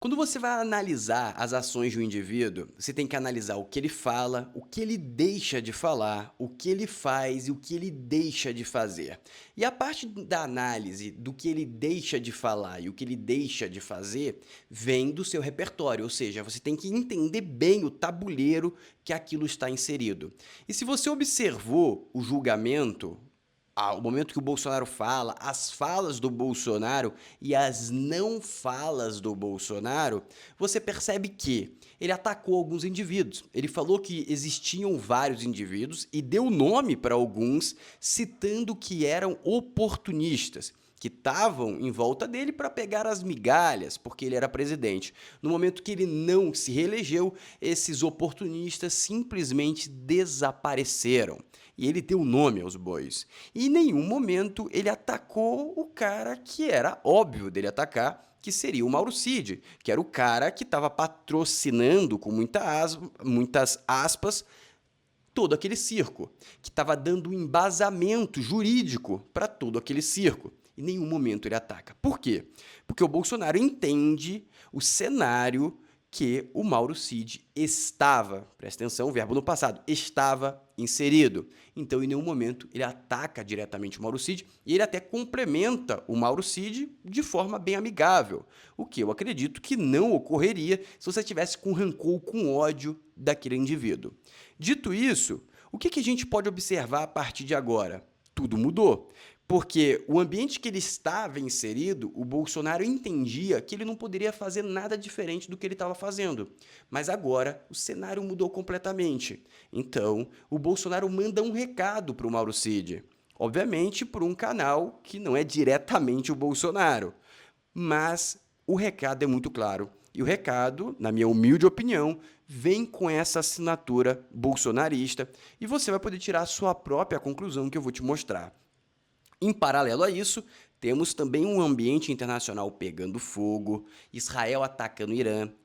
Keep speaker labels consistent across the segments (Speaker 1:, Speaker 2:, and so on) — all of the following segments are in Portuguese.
Speaker 1: Quando você vai analisar as ações de um indivíduo, você tem que analisar o que ele fala, o que ele deixa de falar, o que ele faz e o que ele deixa de fazer. E a parte da análise do que ele deixa de falar e o que ele deixa de fazer vem do seu repertório, ou seja, você tem que entender bem o tabuleiro que aquilo está inserido. E se você observou o julgamento, o momento que o Bolsonaro fala, as falas do Bolsonaro e as não falas do Bolsonaro, você percebe que ele atacou alguns indivíduos. Ele falou que existiam vários indivíduos e deu nome para alguns, citando que eram oportunistas, que estavam em volta dele para pegar as migalhas, porque ele era presidente. No momento que ele não se reelegeu, esses oportunistas simplesmente desapareceram. E ele deu nome aos bois. E em nenhum momento ele atacou o cara que era óbvio dele atacar, que seria o Mauro Cid, que era o cara que estava patrocinando, com muitas aspas, todo aquele circo, que estava dando um embasamento jurídico para todo aquele circo. Em nenhum momento ele ataca. Por quê? Porque o Bolsonaro entende o cenário que o Mauro Cid estava, presta atenção, o verbo no passado, estava inserido. Então, em nenhum momento, ele ataca diretamente o Mauro Cid e ele até complementa o Mauro Cid de forma bem amigável, o que eu acredito que não ocorreria se você tivesse com rancor ou com ódio daquele indivíduo. Dito isso, o que a gente pode observar a partir de agora? Tudo mudou. Porque o ambiente que ele estava inserido, o Bolsonaro entendia que ele não poderia fazer nada diferente do que ele estava fazendo. Mas agora o cenário mudou completamente. Então, o Bolsonaro manda um recado para o Mauro Cid. Obviamente, por um canal que não é diretamente o Bolsonaro. Mas o recado é muito claro. E o recado, na minha humilde opinião, vem com essa assinatura bolsonarista. E você vai poder tirar a sua própria conclusão que eu vou te mostrar. Em paralelo a isso, temos também um ambiente internacional pegando fogo, Israel atacando o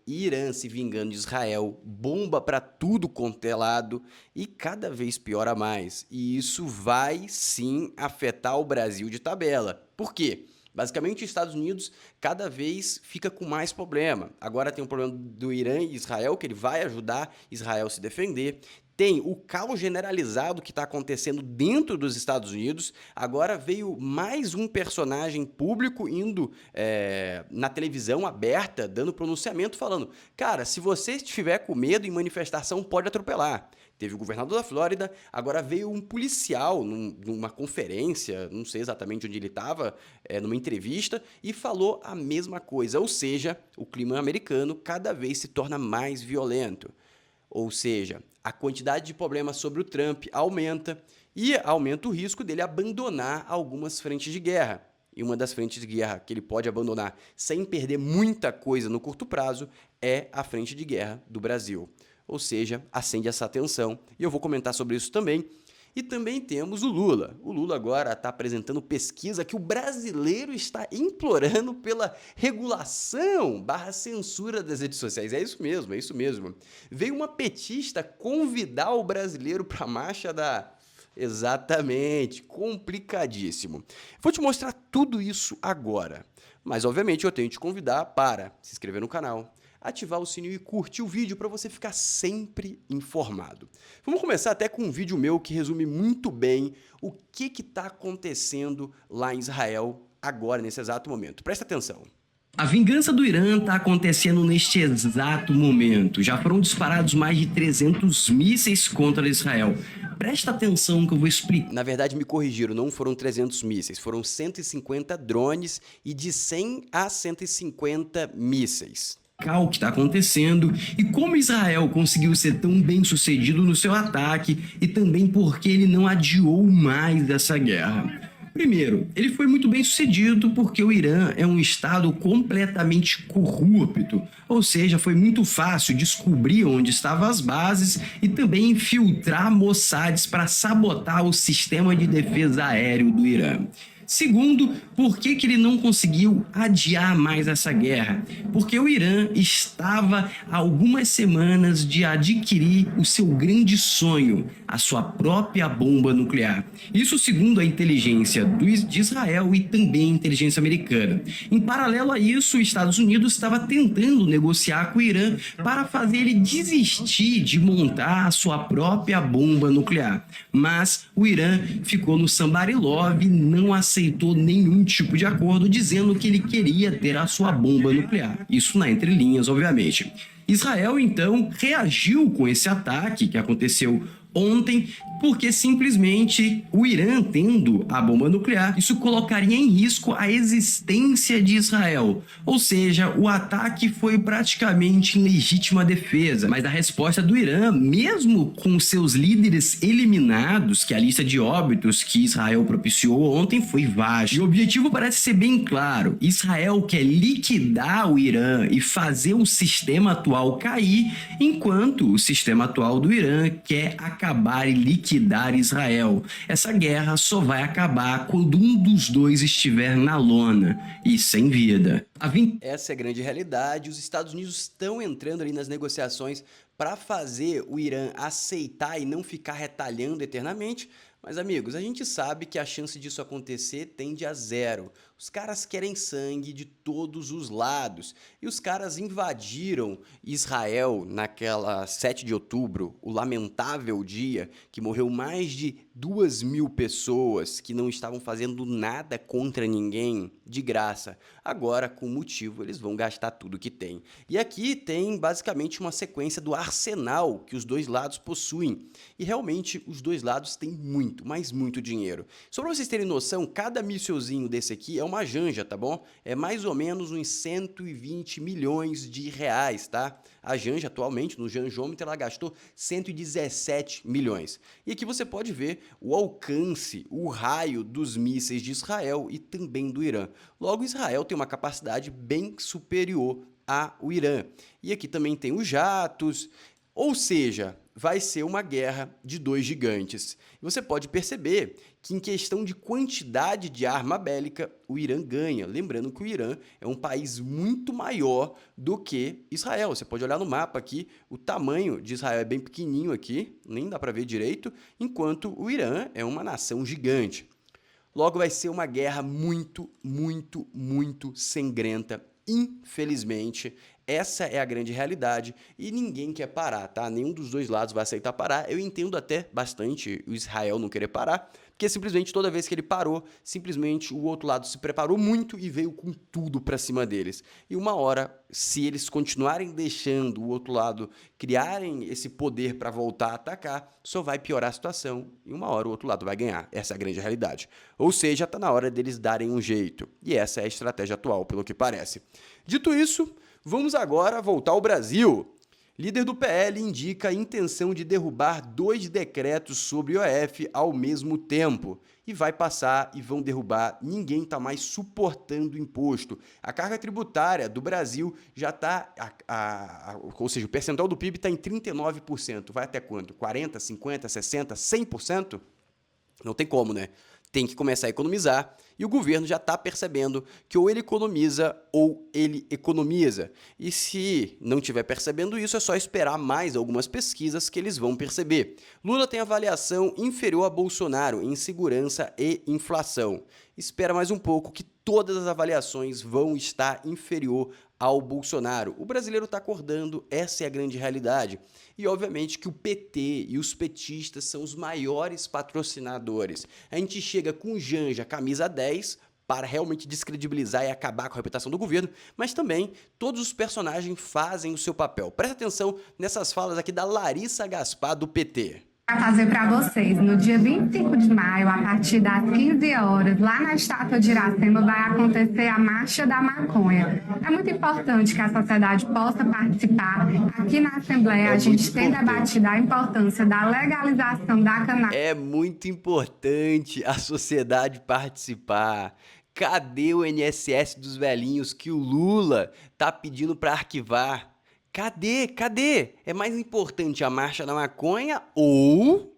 Speaker 1: Irã se vingando de Israel, bomba para tudo quanto é lado e cada vez piora mais. E isso vai sim afetar o Brasil de tabela. Por quê? Basicamente, os Estados Unidos cada vez fica com mais problema. Agora tem o problema do Irã e Israel, que ele vai ajudar Israel a se defender. Tem o caos generalizado que está acontecendo dentro dos Estados Unidos. Agora veio mais um personagem público indo na televisão aberta, dando pronunciamento, falando: cara, se você estiver com medo em manifestação, pode atropelar. Teve o governador da Flórida, agora veio um policial numa conferência, não sei exatamente onde ele estava, numa entrevista, e falou a mesma coisa. Ou seja, o clima americano cada vez se torna mais violento. Ou seja, a quantidade de problemas sobre o Trump aumenta e aumenta o risco dele abandonar algumas frentes de guerra. E uma das frentes de guerra que ele pode abandonar sem perder muita coisa no curto prazo é a frente de guerra do Brasil. Ou seja, acende essa tensão e eu vou comentar sobre isso também. E também temos o Lula. O Lula agora está apresentando pesquisa que o brasileiro está implorando pela regulação/censura das redes sociais. É isso mesmo, é isso mesmo. Veio uma petista convidar o brasileiro para a marcha da... Exatamente, complicadíssimo. Vou te mostrar tudo isso agora. Mas, obviamente, eu tenho que te convidar para se inscrever no canal, ativar o sininho e curtir o vídeo para você ficar sempre informado. Vamos começar até com um vídeo meu que resume muito bem o que está acontecendo lá em Israel agora, nesse exato momento. Presta atenção.
Speaker 2: A vingança do Irã está acontecendo neste exato momento. Já foram disparados mais de 300 mísseis contra Israel. Presta atenção que eu vou explicar.
Speaker 1: Na verdade, me corrigiram, não foram 300 mísseis, foram 150 drones e de 100 a 150 mísseis.
Speaker 2: O que está acontecendo e como Israel conseguiu ser tão bem sucedido no seu ataque e também porque ele não adiou mais essa guerra. Primeiro, ele foi muito bem sucedido porque o Irã é um estado completamente corrupto, ou seja, foi muito fácil descobrir onde estavam as bases e também infiltrar Mossads para sabotar o sistema de defesa aéreo do Irã. Segundo, por que ele não conseguiu adiar mais essa guerra? Porque o Irã estava há algumas semanas de adquirir o seu grande sonho, a sua própria bomba nuclear. Isso segundo a inteligência de Israel e também a inteligência americana. Em paralelo a isso, os Estados Unidos estava tentando negociar com o Irã para fazer ele desistir de montar a sua própria bomba nuclear. Mas o Irã ficou no sambarilove e não aceitou nenhum tipo de acordo, dizendo que ele queria ter a sua bomba nuclear. Isso na entrelinhas, obviamente. Israel, então, reagiu com esse ataque que aconteceu ontem, porque simplesmente o Irã tendo a bomba nuclear, isso colocaria em risco a existência de Israel. Ou seja, o ataque foi praticamente em legítima defesa, mas a resposta do Irã, mesmo com seus líderes eliminados, que a lista de óbitos que Israel propiciou ontem foi vasta. E o objetivo parece ser bem claro: Israel quer liquidar o Irã e fazer o sistema atual cair, enquanto o sistema atual do Irã quer acabar e liquidar Israel. Essa guerra só vai acabar quando um dos dois estiver na lona e sem vida.
Speaker 1: Essa é a grande realidade. Os Estados Unidos estão entrando ali nas negociações para fazer o Irã aceitar e não ficar retalhando eternamente. Mas, amigos, a gente sabe que a chance disso acontecer tende a zero. Os caras querem sangue de todos os lados. E os caras invadiram Israel naquela 7 de outubro, o lamentável dia que morreu mais de 2.000 pessoas que não estavam fazendo nada contra ninguém de graça. Agora, com motivo, eles vão gastar tudo que tem. E aqui tem basicamente uma sequência do arsenal que os dois lados possuem. E realmente os dois lados têm muito, mas muito dinheiro. Só para vocês terem noção, cada mísselzinho desse aqui é uma janja, tá bom? É mais ou menos uns 120 milhões de reais, tá? A Janja, atualmente, no Janjômetro, ela gastou 117 milhões. E aqui você pode ver o alcance, o raio dos mísseis de Israel e também do Irã. Logo, Israel tem uma capacidade bem superior ao Irã. E aqui também tem os jatos, ou seja, vai ser uma guerra de dois gigantes. E você pode perceber que em questão de quantidade de arma bélica, o Irã ganha. Lembrando que o Irã é um país muito maior do que Israel. Você pode olhar no mapa aqui, o tamanho de Israel é bem pequenininho aqui, nem dá para ver direito, enquanto o Irã é uma nação gigante. Logo vai ser uma guerra muito, muito, muito sangrenta. Infelizmente, essa é a grande realidade e ninguém quer parar, tá? Nenhum dos dois lados vai aceitar parar. Eu entendo até bastante o Israel não querer parar, porque simplesmente toda vez que ele parou, simplesmente o outro lado se preparou muito e veio com tudo pra cima deles. E uma hora, se eles continuarem deixando o outro lado criarem esse poder para voltar a atacar, só vai piorar a situação e uma hora o outro lado vai ganhar. Essa é a grande realidade. Ou seja, tá na hora deles darem um jeito. E essa é a estratégia atual, pelo que parece. Dito isso, vamos agora voltar ao Brasil. Líder do PL indica a intenção de derrubar 2 decretos sobre IOF ao mesmo tempo. E vai passar e vão derrubar, ninguém está mais suportando o imposto. A carga tributária do Brasil já está, ou seja, o percentual do PIB está em 39%. Vai até quanto? 40%, 50%, 60%, 100%? Não tem como, né? Tem que começar a economizar e o governo já está percebendo que ou ele economiza ou ele economiza. E se não estiver percebendo isso, é só esperar mais algumas pesquisas que eles vão perceber. Lula tem avaliação inferior a Bolsonaro em segurança e inflação. Espera mais um pouco que todas as avaliações vão estar inferior ao Bolsonaro. O brasileiro está acordando, essa é a grande realidade. E obviamente que o PT e os petistas são os maiores patrocinadores. A gente chega com Janja, camisa 10, para realmente descredibilizar e acabar com a reputação do governo, mas também todos os personagens fazem o seu papel. Presta atenção nessas falas aqui da Larissa Gaspar, do PT.
Speaker 3: Para fazer para vocês, no dia 25 de maio, a partir das 15 horas, lá na estátua de Iracema, vai acontecer a Marcha da Maconha. É muito importante que a sociedade possa participar. Aqui na Assembleia, a gente tem debatido a importância da legalização da cannabis.
Speaker 1: É muito importante a sociedade participar. Cadê o INSS dos velhinhos que o Lula tá pedindo para arquivar? Cadê? Cadê? É mais importante a Marcha da Maconha ou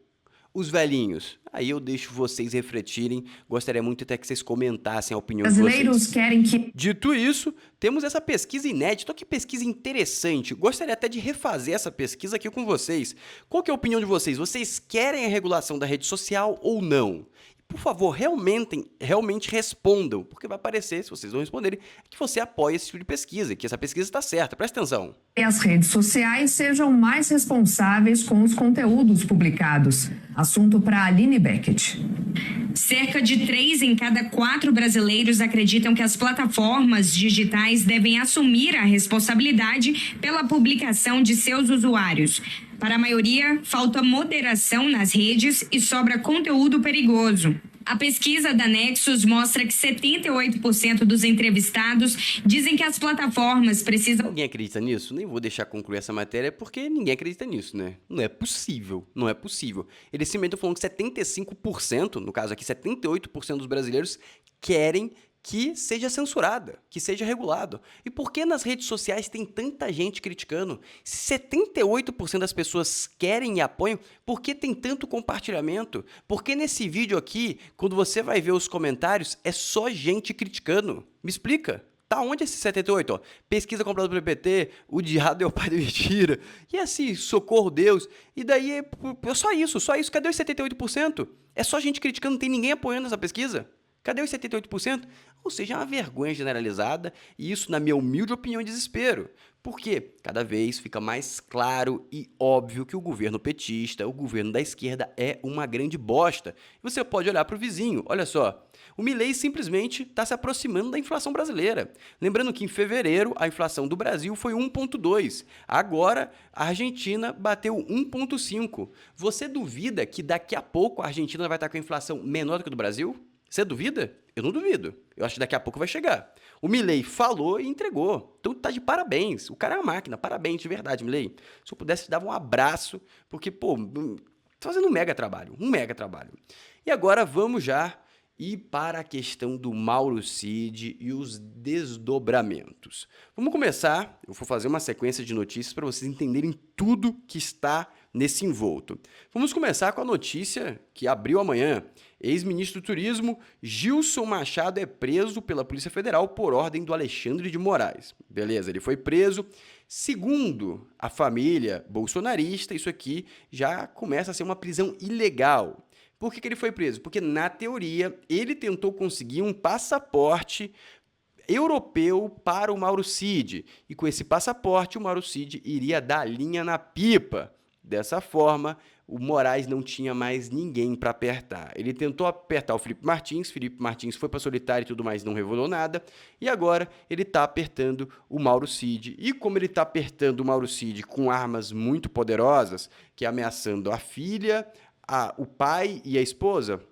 Speaker 1: os velhinhos? Aí eu deixo vocês refletirem, gostaria muito até que vocês comentassem a opinião de
Speaker 3: Brasileiros
Speaker 1: vocês.
Speaker 3: querem que
Speaker 1: Dito isso, temos essa pesquisa inédita, que pesquisa interessante. Gostaria até de refazer essa pesquisa aqui com vocês. Qual que é a opinião de vocês? Vocês querem a regulação da rede social ou não? Por favor, realmente respondam, porque vai aparecer, se vocês não responderem, que você apoia esse tipo de pesquisa, que essa pesquisa está certa. Presta atenção.
Speaker 4: as redes sociais sejam mais responsáveis com os conteúdos publicados. Assunto para Aline Beckett.
Speaker 5: Cerca de 3 em cada 4 brasileiros acreditam que as plataformas digitais devem assumir a responsabilidade pela publicação de seus usuários. Para a maioria, falta moderação nas redes e sobra conteúdo perigoso. A pesquisa da Nexus mostra que 78% dos entrevistados dizem que as plataformas precisam...
Speaker 1: Alguém acredita nisso? Nem vou deixar concluir essa matéria porque ninguém acredita nisso, né? Não é possível, não é possível. Eles simplesmente estão falando que 75%, no caso aqui 78% dos brasileiros, querem que seja censurada, que seja regulado. E por que nas redes sociais tem tanta gente criticando? Se 78% das pessoas querem e apoiam, por que tem tanto compartilhamento? Por que nesse vídeo aqui, quando você vai ver os comentários, é só gente criticando? Me explica. Tá onde esse 78? Ó, pesquisa comprada pelo PT, o diabo é o pai da mentira. E assim, socorro Deus. E daí é só isso. Cadê os 78%? É só gente criticando, não tem ninguém apoiando essa pesquisa. Cadê os 78%? Ou seja, é uma vergonha generalizada e isso, na minha humilde opinião, é desespero. Porque cada vez fica mais claro e óbvio que o governo petista, o governo da esquerda é uma grande bosta. E você pode olhar para o vizinho, olha só, o Milei simplesmente está se aproximando da inflação brasileira. Lembrando que em fevereiro a inflação do Brasil foi 1,2. Agora a Argentina bateu 1,5. Você duvida que daqui a pouco a Argentina vai estar com a inflação menor do que a do Brasil? Você duvida? Eu não duvido. Eu acho que daqui a pouco vai chegar. O Milei falou e entregou. Então tá de parabéns. O cara é uma máquina. Parabéns, de verdade, Milei. Se eu pudesse te dar um abraço, porque, pô, tá fazendo um mega trabalho. Um mega trabalho. E agora vamos já ir para a questão do Mauro Cid e os desdobramentos. Vamos começar. Eu vou fazer uma sequência de notícias para vocês entenderem tudo que está nesse envolto. Vamos começar com a notícia que abriu amanhã. Ex-ministro do Turismo, Gilson Machado é preso pela Polícia Federal por ordem do Alexandre de Moraes. Beleza, ele foi preso. Segundo a família bolsonarista, isso aqui já começa a ser uma prisão ilegal. Por que ele foi preso? Porque, na teoria, ele tentou conseguir um passaporte europeu para o Mauro Cid. E com esse passaporte, o Mauro Cid iria dar linha na pipa. Dessa forma, o Moraes não tinha mais ninguém para apertar. Ele tentou apertar o Felipe Martins foi para solitário e tudo mais, não revelou nada. E agora ele está apertando o Mauro Cid. E como ele está apertando o Mauro Cid com armas muito poderosas, que é ameaçando a filha, o pai e a esposa,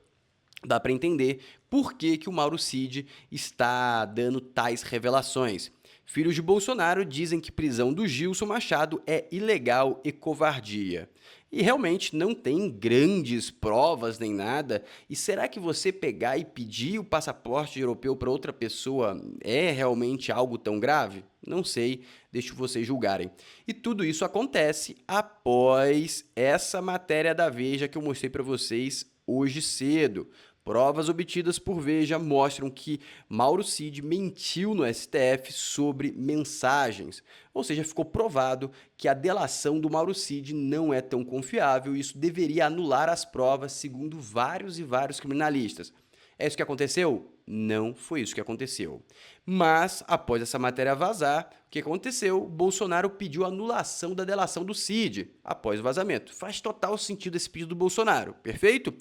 Speaker 1: dá para entender por que o Mauro Cid está dando tais revelações. Filhos de Bolsonaro dizem que prisão do Gilson Machado é ilegal e covardia. E realmente não tem grandes provas nem nada. E será que você pegar e pedir o passaporte europeu para outra pessoa é realmente algo tão grave? Não sei, deixo vocês julgarem. E tudo isso acontece após essa matéria da Veja que eu mostrei para vocês hoje cedo. Provas obtidas por Veja mostram que Mauro Cid mentiu no STF sobre mensagens. Ou seja, ficou provado que a delação do Mauro Cid não é tão confiável e isso deveria anular as provas, segundo vários e vários criminalistas. É isso que aconteceu? Não foi isso que aconteceu. Mas, após essa matéria vazar, o que aconteceu? Bolsonaro pediu anulação da delação do Cid após o vazamento. Faz total sentido esse pedido do Bolsonaro, perfeito?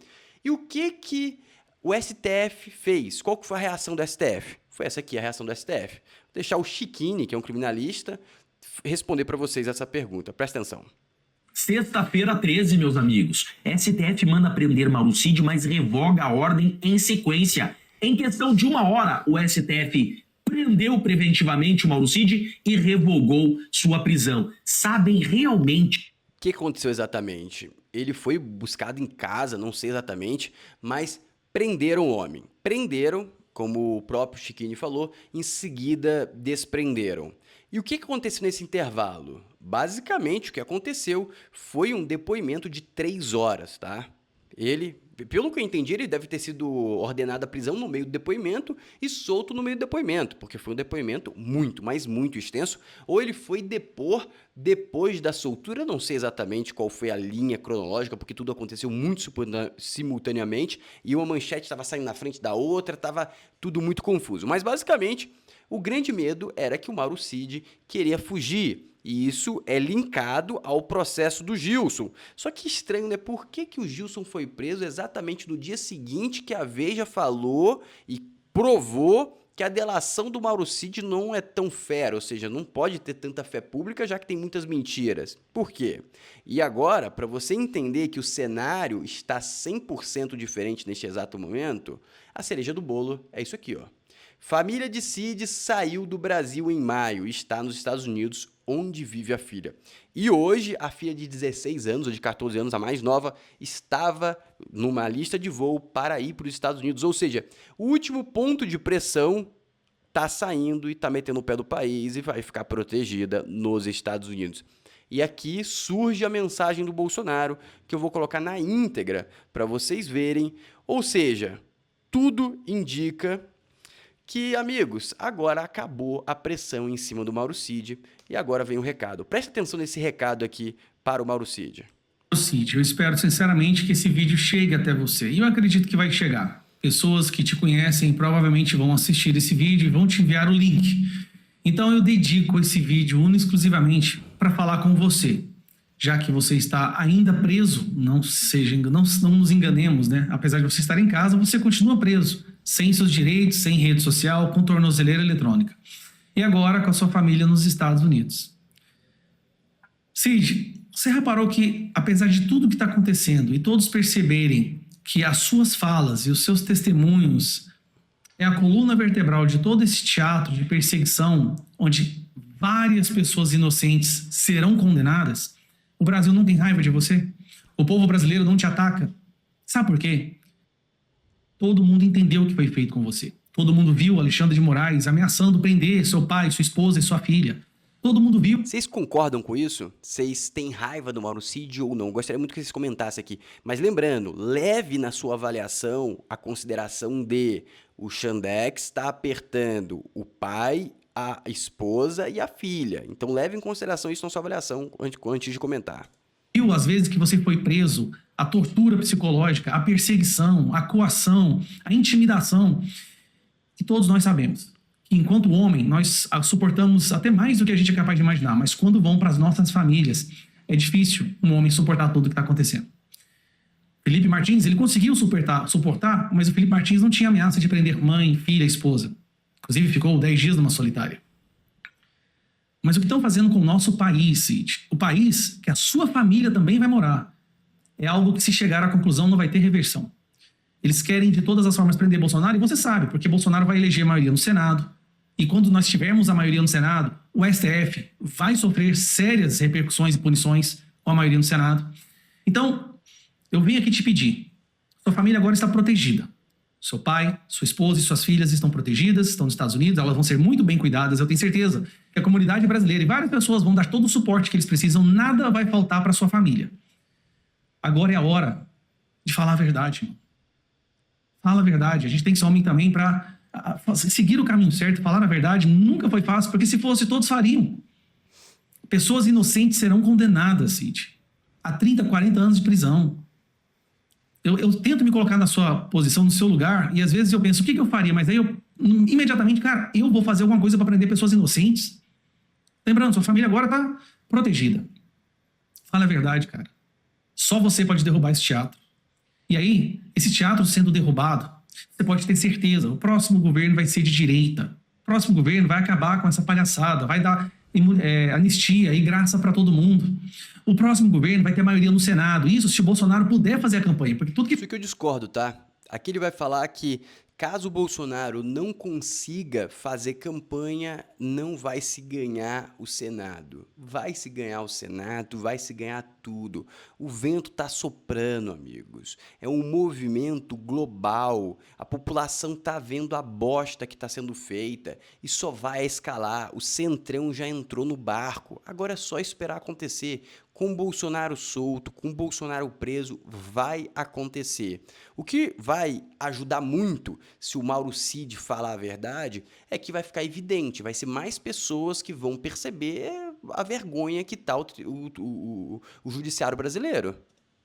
Speaker 1: E o que o STF fez? Qual que foi a reação do STF? Foi essa aqui, a reação do STF. Vou deixar o Chiquini, que é um criminalista, responder para vocês essa pergunta. Presta atenção.
Speaker 6: Sexta-feira 13, meus amigos. STF manda prender Mauro Cid, mas revoga a ordem em sequência. Em questão de 1 hora, o STF prendeu preventivamente o Mauro Cid e revogou sua prisão. Sabem realmente...
Speaker 1: O que aconteceu exatamente? Ele foi buscado em casa, não sei exatamente, mas prenderam o homem. Prenderam, como o próprio Chiquini falou, em seguida desprenderam. E o que aconteceu nesse intervalo? Basicamente, o que aconteceu foi um depoimento de 3 horas, tá? Ele, pelo que eu entendi, ele deve ter sido ordenado à prisão no meio do depoimento e solto no meio do depoimento, porque foi um depoimento muito, mas muito extenso, ou ele foi depor depois da soltura. Eu não sei exatamente qual foi a linha cronológica, porque tudo aconteceu muito simultaneamente e uma manchete estava saindo na frente da outra, estava tudo muito confuso. Mas, basicamente, o grande medo era que o Mauro Cid queria fugir. E isso é linkado ao processo do Gilson. Só que estranho, né? Por que o Gilson foi preso exatamente no dia seguinte que a Veja falou e provou que a delação do Mauro Cid não é tão fera, ou seja, não pode ter tanta fé pública, já que tem muitas mentiras. Por quê? E agora, para você entender que o cenário está 100% diferente neste exato momento, a cereja do bolo é isso aqui, ó. Família de Cid saiu do Brasil em maio e está nos Estados Unidos, onde vive a filha. E hoje, a filha de 16 anos, ou de 14 anos, a mais nova, estava numa lista de voo para ir para os Estados Unidos. Ou seja, o último ponto de pressão está saindo e está metendo o pé do país e vai ficar protegida nos Estados Unidos. E aqui surge a mensagem do Bolsonaro, que eu vou colocar na íntegra para vocês verem. Ou seja, tudo indica que, amigos, agora acabou a pressão em cima do Mauro Cid e agora vem o recado. Preste atenção nesse recado aqui para o Mauro Cid.
Speaker 7: Cid, eu espero sinceramente que esse vídeo chegue até você. E eu acredito que vai chegar. Pessoas que te conhecem provavelmente vão assistir esse vídeo e vão te enviar o link. Então eu dedico esse vídeo exclusivamente para falar com você. Já que você está ainda preso, não nos enganemos, né? Apesar de você estar em casa, você continua preso, sem seus direitos, sem rede social, com tornozeleira eletrônica. E agora com a sua família nos Estados Unidos. Cid, você reparou que, apesar de tudo que está acontecendo e todos perceberem que as suas falas e os seus testemunhos é a coluna vertebral de todo esse teatro de perseguição, onde várias pessoas inocentes serão condenadas, o Brasil não tem raiva de você? O povo brasileiro não te ataca? Sabe por quê? Todo mundo entendeu o que foi feito com você. Todo mundo viu Alexandre de Moraes ameaçando prender seu pai, sua esposa e sua filha. Todo mundo viu.
Speaker 1: Vocês concordam com isso? Vocês têm raiva do Mauro Cid ou não? Gostaria muito que vocês comentassem aqui. Mas lembrando, leve na sua avaliação a consideração de o Xandex está apertando o pai, a esposa e a filha. Então leve em consideração isso na sua avaliação antes de comentar.
Speaker 7: Viu as vezes que você foi preso, a tortura psicológica, a perseguição, a coação, a intimidação. E todos nós sabemos que, enquanto homem, nós suportamos até mais do que a gente é capaz de imaginar. Mas quando vão para as nossas famílias, é difícil um homem suportar tudo o que está acontecendo. Felipe Martins, ele conseguiu suportar, mas o Felipe Martins não tinha ameaça de prender mãe, filha, esposa. Inclusive, ficou 10 dias numa solitária. Mas o que estão fazendo com o nosso país, Cid? O país que a sua família também vai morar. É algo que, se chegar à conclusão, não vai ter reversão. Eles querem, de todas as formas, prender Bolsonaro, e você sabe, porque Bolsonaro vai eleger a maioria no Senado. E quando nós tivermos a maioria no Senado, o STF vai sofrer sérias repercussões e punições com a maioria no Senado. Então, eu venho aqui te pedir. Sua família agora está protegida. Seu pai, sua esposa e suas filhas estão protegidas, estão nos Estados Unidos, elas vão ser muito bem cuidadas. Eu tenho certeza que a comunidade brasileira e várias pessoas vão dar todo o suporte que eles precisam, nada vai faltar para sua família. Agora é a hora de falar a verdade, irmão. Fala a verdade. A gente tem que ser homem também para seguir o caminho certo, falar a verdade. Nunca foi fácil, porque se fosse, todos fariam. Pessoas inocentes serão condenadas, Cid, a 30, 40 anos de prisão. Eu tento me colocar na sua posição, no seu lugar, e às vezes eu penso, o que eu faria? Mas aí eu, imediatamente, cara, eu vou fazer alguma coisa para prender pessoas inocentes. Lembrando, sua família agora está protegida. Fala a verdade, cara. Só você pode derrubar esse teatro. E aí, esse teatro sendo derrubado, você pode ter certeza, o próximo governo vai ser de direita. O próximo governo vai acabar com essa palhaçada, vai dar anistia e graça para todo mundo. O próximo governo vai ter maioria no Senado. Isso se o Bolsonaro puder fazer a campanha. Porque tudo que...
Speaker 1: Isso que eu discordo, tá? Aqui ele vai falar que, caso o Bolsonaro não consiga fazer campanha, não vai se ganhar o Senado. vai se ganhar o Senado, vai se ganhar tudo. O vento está soprando, amigos. É um movimento global. A população está vendo a bosta que está sendo feita e só vai escalar. O Centrão já entrou no barco. Agora é só esperar acontecer. Com o Bolsonaro solto, com o Bolsonaro preso, vai acontecer. O que vai ajudar muito, se o Mauro Cid falar a verdade, é que vai ficar evidente, vai ser mais pessoas que vão perceber a vergonha que está o judiciário brasileiro.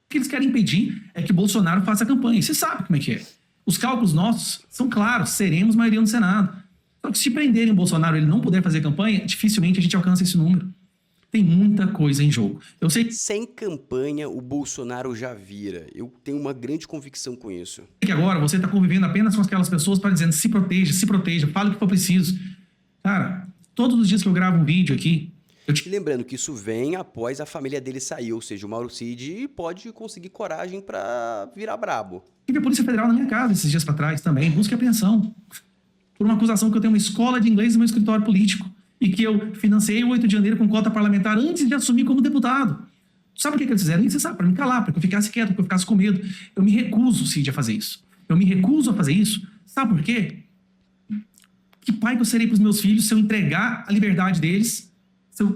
Speaker 7: O que eles querem impedir é que Bolsonaro faça campanha. Você sabe como é que é. Os cálculos nossos são claros, seremos maioria no Senado. Só que se prenderem o Bolsonaro e ele não puder fazer campanha, dificilmente a gente alcança esse número. Tem muita coisa em jogo. Eu sei
Speaker 1: Sem campanha, o Bolsonaro já vira. Eu tenho uma grande convicção com isso.
Speaker 7: que agora você está convivendo apenas com aquelas pessoas para dizendo se proteja, fale o que for preciso. Cara, todos os dias que eu gravo um vídeo aqui,
Speaker 1: E lembrando que isso vem após a família dele sair, ou seja, o Mauro Cid pode conseguir coragem para virar brabo.
Speaker 7: tive a Polícia Federal na minha casa esses dias para trás também, busca e apreensão. Por uma acusação que eu tenho uma escola de inglês no meu escritório político e que eu financei o 8 de janeiro com cota parlamentar antes de assumir como deputado. Sabe o que eles fizeram? Você sabe, para me calar, para que eu ficasse quieto, para que eu ficasse com medo. Eu me recuso, Cid, a fazer isso. Eu me recuso a fazer isso. Sabe por quê? Que pai que eu serei para os meus filhos se eu entregar a liberdade deles,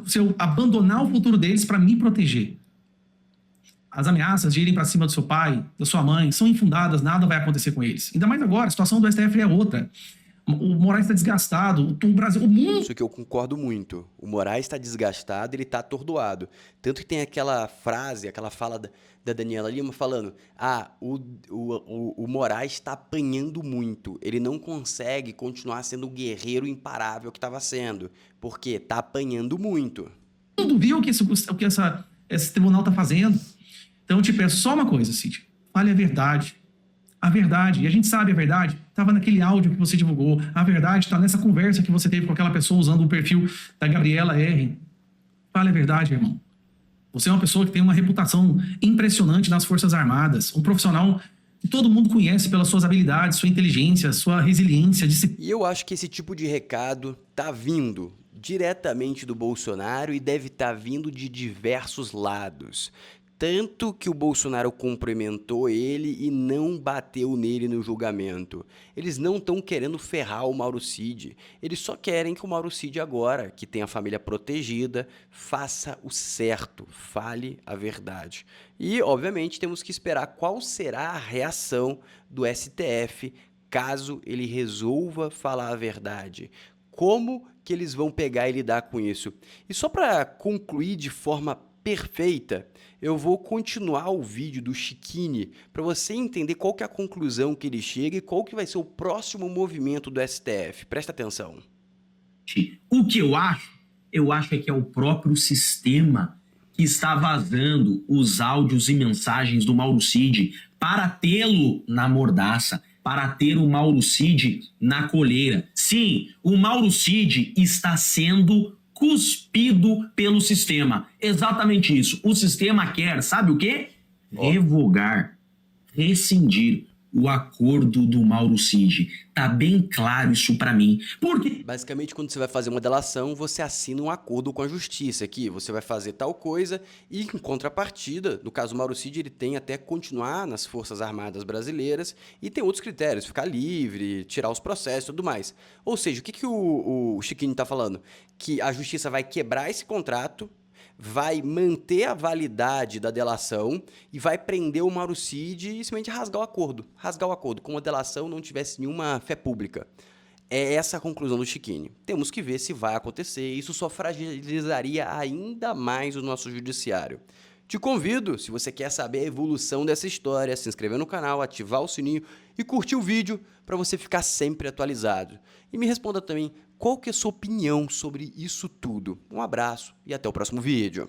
Speaker 7: se eu abandonar o futuro deles para me proteger? As ameaças de irem para cima do seu pai, da sua mãe, são infundadas, nada vai acontecer com eles. Ainda mais agora, a situação do STF é outra. O Moraes está desgastado, o Brasil, o mundo...
Speaker 1: Isso que eu concordo muito. O Moraes está desgastado, ele está atordoado. Tanto que tem aquela frase, aquela fala da Daniela Lima falando: o Moraes está apanhando muito. Ele não consegue continuar sendo o guerreiro imparável que estava sendo, porque está apanhando muito.
Speaker 7: O mundo viu o que esse tribunal está fazendo. Então eu te peço só uma coisa, Cid. Fale a verdade. A verdade, e a gente sabe a verdade, estava naquele áudio que você divulgou. A verdade está nessa conversa que você teve com aquela pessoa usando o perfil da Gabriela R. Fale a verdade, irmão. Você é uma pessoa que tem uma reputação impressionante nas Forças Armadas. Um profissional que todo mundo conhece pelas suas habilidades, sua inteligência, sua resiliência, disciplina.
Speaker 1: E eu acho que esse tipo de recado tá vindo diretamente do Bolsonaro e deve estar vindo de diversos lados. Tanto que o Bolsonaro cumprimentou ele e não bateu nele no julgamento. Eles não estão querendo ferrar o Mauro Cid. Eles só querem que o Mauro Cid agora, que tem a família protegida, faça o certo, fale a verdade. E, obviamente, temos que esperar qual será a reação do STF caso ele resolva falar a verdade. Como que eles vão pegar e lidar com isso? E só para concluir de forma perfeita, eu vou continuar o vídeo do Chiquini para você entender qual que é a conclusão que ele chega e qual que vai ser o próximo movimento do STF. Presta atenção.
Speaker 6: O que eu acho é que é o próprio sistema que está vazando os áudios e mensagens do Mauro Cid para tê-lo na mordaça, para ter o Mauro Cid na coleira. Sim, o Mauro Cid está sendo cuspido pelo sistema. Exatamente isso. O sistema quer, sabe o quê? Revogar, rescindir o acordo do Mauro Cid. Tá bem claro isso pra mim. Porque
Speaker 1: Basicamente, quando você vai fazer uma delação, você assina um acordo com a justiça aqui. Você vai fazer tal coisa e, em contrapartida, no caso do Mauro Cid, ele tem até continuar nas Forças Armadas Brasileiras e tem outros critérios, ficar livre, tirar os processos e tudo mais. Ou seja, o que o Chiquinho tá falando? Que a justiça vai quebrar esse contrato, vai manter a validade da delação e vai prender o Mauro Cid e simplesmente rasgar o acordo, como a delação não tivesse nenhuma fé pública. É essa a conclusão do Chiquinho. Temos que ver se vai acontecer, isso só fragilizaria ainda mais o nosso judiciário. Te convido, se você quer saber a evolução dessa história, a se inscrever no canal, ativar o sininho e curtir o vídeo para você ficar sempre atualizado. E me responda também qual que é a sua opinião sobre isso tudo. Um abraço e até o próximo vídeo.